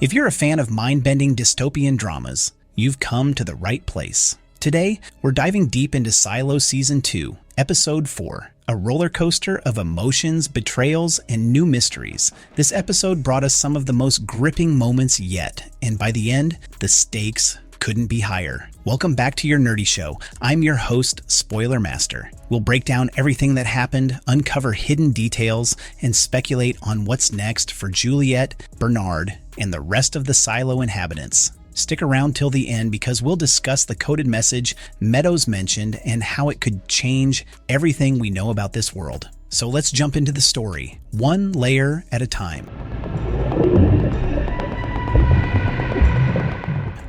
If you're a fan of mind-bending dystopian dramas, you've come to the right place. Today, we're diving deep into Silo Season 2, Episode 4, a roller coaster of emotions, betrayals, and new mysteries. This episode brought us some of the most gripping moments yet, and by the end, the stakes couldn't be higher. Welcome back to your nerdy show. I'm your host, Spoiler Master. We'll break down everything that happened, uncover hidden details, and speculate on what's next for Juliet, Benard, and the rest of the Silo inhabitants. Stick around till the end because we'll discuss the coded message Meadows mentioned and how it could change everything we know about this world. So let's jump into the story, one layer at a time.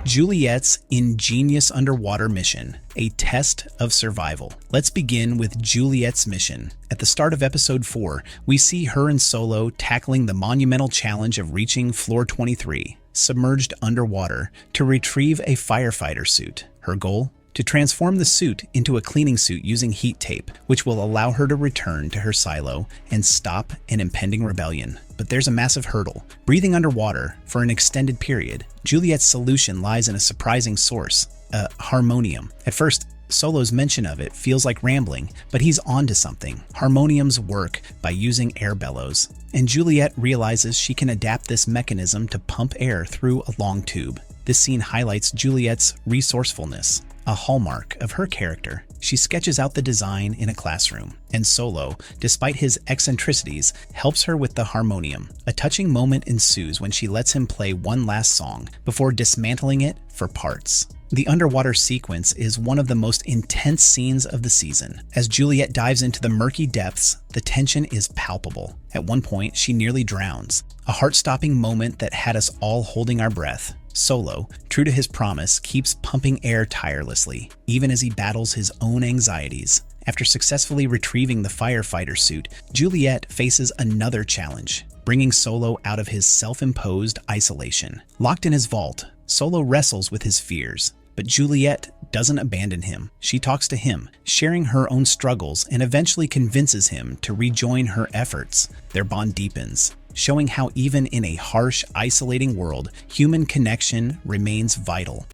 Juliet's ingenious underwater mission, a test of survival. Let's begin with Juliet's mission. At the start of episode 4, we see her and Solo tackling the monumental challenge of reaching floor 23, submerged underwater, to retrieve a firefighter suit. Her goal? To transform the suit into a cleaning suit using heat tape, which will allow her to return to her silo and stop an impending rebellion. But there's a massive hurdle. Breathing underwater for an extended period. Juliet's solution lies in a surprising source, a harmonium. At first, Solo's mention of it feels like rambling, but he's onto something. Harmoniums work by using air bellows, and Juliet realizes she can adapt this mechanism to pump air through a long tube. This scene highlights Juliet's resourcefulness, a hallmark of her character. She sketches out the design in a classroom, and Solo, despite his eccentricities, helps her with the harmonium. A touching moment ensues when she lets him play one last song before dismantling it for parts. The underwater sequence is one of the most intense scenes of the season. As Juliet dives into the murky depths, the tension is palpable. At one point, she nearly drowns, a heart-stopping moment that had us all holding our breath. Solo, true to his promise, keeps pumping air tirelessly, even as he battles his own anxieties. After successfully retrieving the firefighter suit, Juliet faces another challenge, bringing Solo out of his self-imposed isolation. Locked in his vault, Solo wrestles with his fears, but Juliet doesn't abandon him. She talks to him, sharing her own struggles, and eventually convinces him to rejoin her efforts. Their bond deepens, showing how even in a harsh, isolating world, human connection remains vital.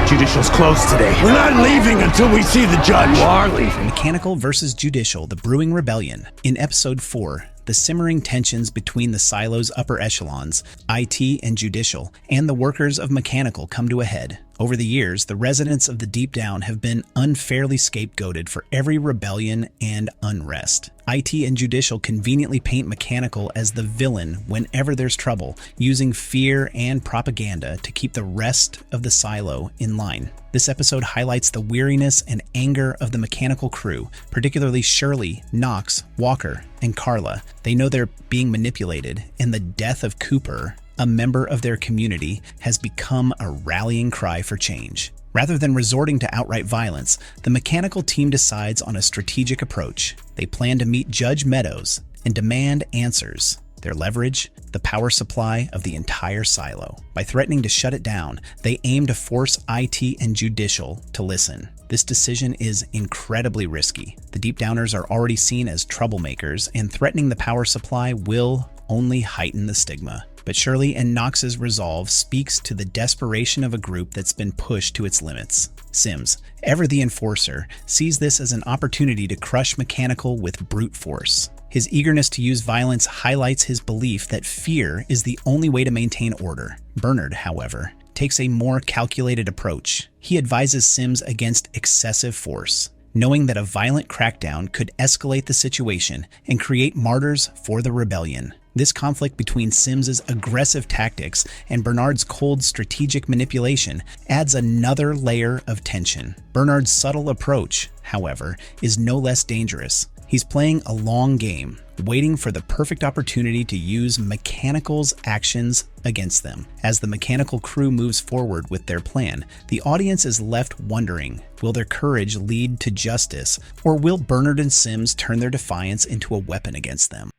Judicial's closed today. We're not leaving until we see the judge. You are leaving. Mechanical versus Judicial, the brewing rebellion. In episode 4, the simmering tensions between the Silo's upper echelons, IT and Judicial, and the workers of Mechanical come to a head. Over the years, the residents of the Deep Down have been unfairly scapegoated for every rebellion and unrest. IT and Judicial conveniently paint Mechanical as the villain whenever there's trouble, using fear and propaganda to keep the rest of the Silo in line. This episode highlights the weariness and anger of the Mechanical crew, particularly Shirley, Knox, Walker, and Carla. They know they're being manipulated, and the death of Cooper, a member of their community, has become a rallying cry for change. Rather than resorting to outright violence, the Mechanical team decides on a strategic approach. They plan to meet Judge Meadows and demand answers. Their leverage? The power supply of the entire silo. By threatening to shut it down, they aim to force IT and Judicial to listen. This decision is incredibly risky. The Deep Downers are already seen as troublemakers, and threatening the power supply will only heighten the stigma. But Shirley and Knox's resolve speaks to the desperation of a group that's been pushed to its limits. Sims, ever the enforcer, sees this as an opportunity to crush Mechanical with brute force. His eagerness to use violence highlights his belief that fear is the only way to maintain order. Benard, however, takes a more calculated approach. He advises Sims against excessive force, knowing that a violent crackdown could escalate the situation and create martyrs for the rebellion. This conflict between Sims's aggressive tactics and Benard's cold strategic manipulation adds another layer of tension. Benard's subtle approach, however, is no less dangerous. He's playing a long game, waiting for the perfect opportunity to use Mechanical's actions against them. As the Mechanical crew moves forward with their plan, the audience is left wondering, will their courage lead to justice, or will Benard and Sims turn their defiance into a weapon against them?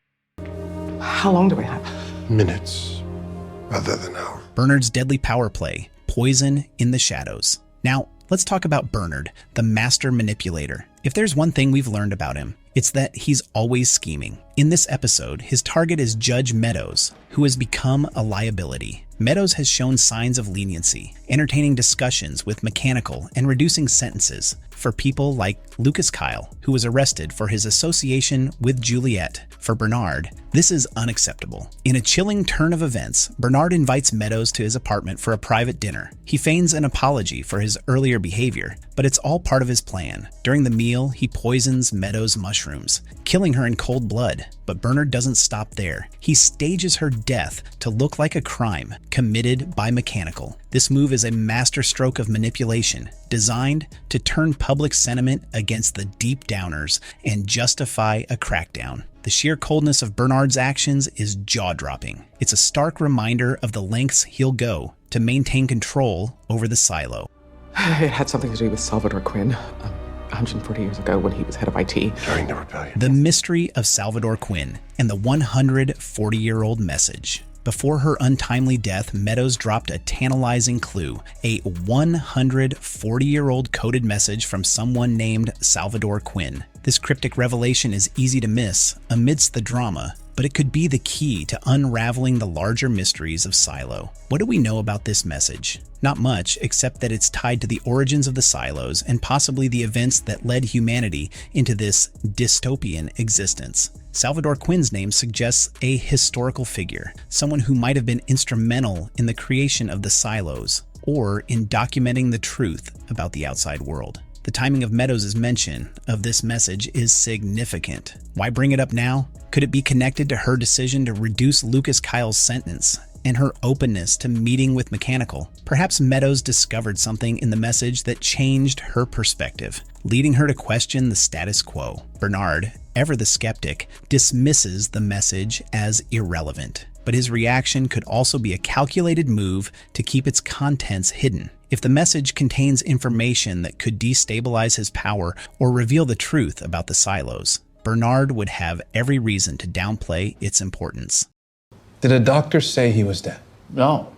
How long do we have? Minutes, rather than hours. Benard's deadly power play, poison in the shadows. Now, let's talk about Benard, the master manipulator. If there's one thing we've learned about him, it's that he's always scheming. In this episode, his target is Judge Meadows, who has become a liability. Meadows has shown signs of leniency, entertaining discussions with Mechanical and reducing sentences for people like Lucas Kyle, who was arrested for his association with Juliet. For Benard, this is unacceptable. In a chilling turn of events, Benard invites Meadows to his apartment for a private dinner. He feigns an apology for his earlier behavior, but it's all part of his plan. During the meal, he poisons Meadows' mushrooms, killing her in cold blood. But Benard doesn't stop there. He stages her death to look like a crime committed by Mechanical. This move is a masterstroke of manipulation, designed to turn public sentiment against the deep downers and justify a crackdown. The sheer coldness of Benard's actions is jaw-dropping. It's a stark reminder of the lengths he'll go to maintain control over the silo. It had something to do with Salvador Quinn, 140 years ago when he was head of IT. During the rebellion. The mystery of Salvador Quinn and the 140-year-old message. Before her untimely death, Meadows dropped a tantalizing clue, a 140-year-old coded message from someone named Salvador Quinn. This cryptic revelation is easy to miss amidst the drama, but it could be the key to unraveling the larger mysteries of Silo. What do we know about this message? Not much, except that it's tied to the origins of the silos and possibly the events that led humanity into this dystopian existence. Salvador Quinn's name suggests a historical figure, someone who might have been instrumental in the creation of the silos or in documenting the truth about the outside world. The timing of Meadows' mention of this message is significant. Why bring it up now? Could it be connected to her decision to reduce Lucas Kyle's sentence and her openness to meeting with Mechanical? Perhaps Meadows discovered something in the message that changed her perspective, leading her to question the status quo. Benard, ever the skeptic, dismisses the message as irrelevant, but his reaction could also be a calculated move to keep its contents hidden. If the message contains information that could destabilize his power or reveal the truth about the silos, Benard would have every reason to downplay its importance. Did a doctor say he was dead? No,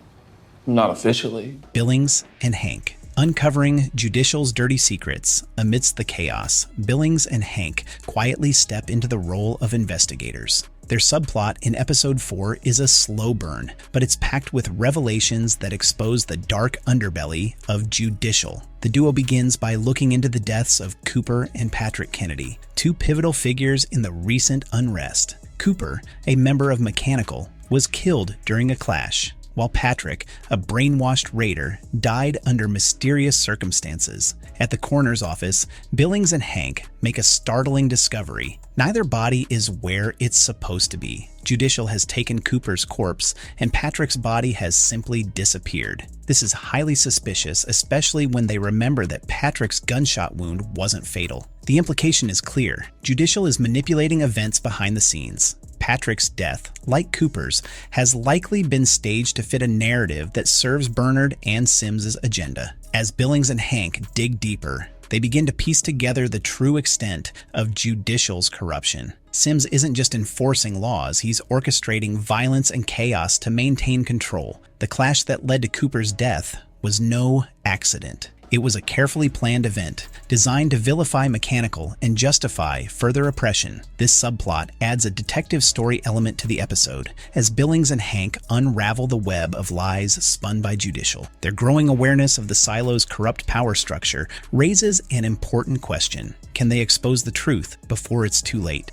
not officially. Billings and Hank. Uncovering Judicial's dirty secrets amidst the chaos, Billings and Hank quietly step into the role of investigators. Their subplot in episode 4 is a slow burn, but it's packed with revelations that expose the dark underbelly of Judicial. The duo begins by looking into the deaths of Cooper and Patrick Kennedy, two pivotal figures in the recent unrest. Cooper, a member of Mechanical, was killed during a clash, while Patrick, a brainwashed raider, died under mysterious circumstances. At the coroner's office, Billings and Hank make a startling discovery. Neither body is where it's supposed to be. Judicial has taken Cooper's corpse, and Patrick's body has simply disappeared. This is highly suspicious, especially when they remember that Patrick's gunshot wound wasn't fatal. The implication is clear. Judicial is manipulating events behind the scenes. Patrick's death, like Cooper's, has likely been staged to fit a narrative that serves Benard and Sims's agenda. As Billings and Hank dig deeper, they begin to piece together the true extent of Judicial's corruption. Sims isn't just enforcing laws, he's orchestrating violence and chaos to maintain control. The clash that led to Cooper's death was no accident. It was a carefully planned event, designed to vilify Mechanical and justify further oppression. This subplot adds a detective story element to the episode, as Billings and Hank unravel the web of lies spun by Judicial. Their growing awareness of the silo's corrupt power structure raises an important question. Can they expose the truth before it's too late?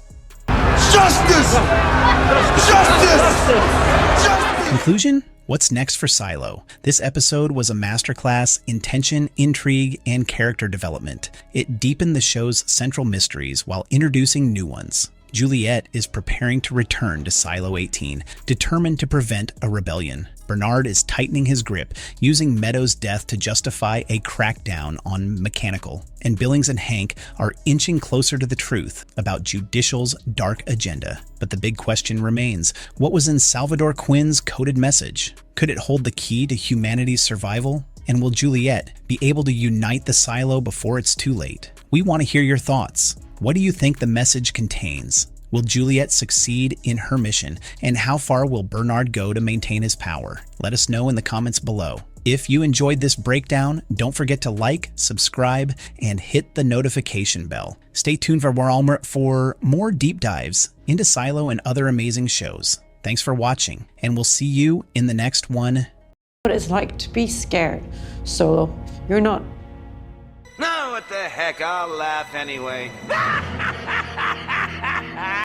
Justice! Justice! Justice! Conclusion? What's next for Silo? This episode was a masterclass in tension, intrigue, and character development. It deepened the show's central mysteries while introducing new ones. Juliet is preparing to return to Silo 18, determined to prevent a rebellion. Benard is tightening his grip, using Meadows' death to justify a crackdown on Mechanical. And Billings and Hank are inching closer to the truth about Judicial's dark agenda. But the big question remains, what was in Salvador Quinn's coded message? Could it hold the key to humanity's survival? And will Juliet be able to unite the silo before it's too late? We want to hear your thoughts. What do you think the message contains? Will Juliet succeed in her mission? And how far will Benard go to maintain his power? Let us know in the comments below. If you enjoyed this breakdown, don't forget to like, subscribe, and hit the notification bell. Stay tuned for more deep dives into Silo and other amazing shows. Thanks for watching, and we'll see you in the next one. what it's like to be scared solo. You're not. No, what the heck, I'll laugh anyway.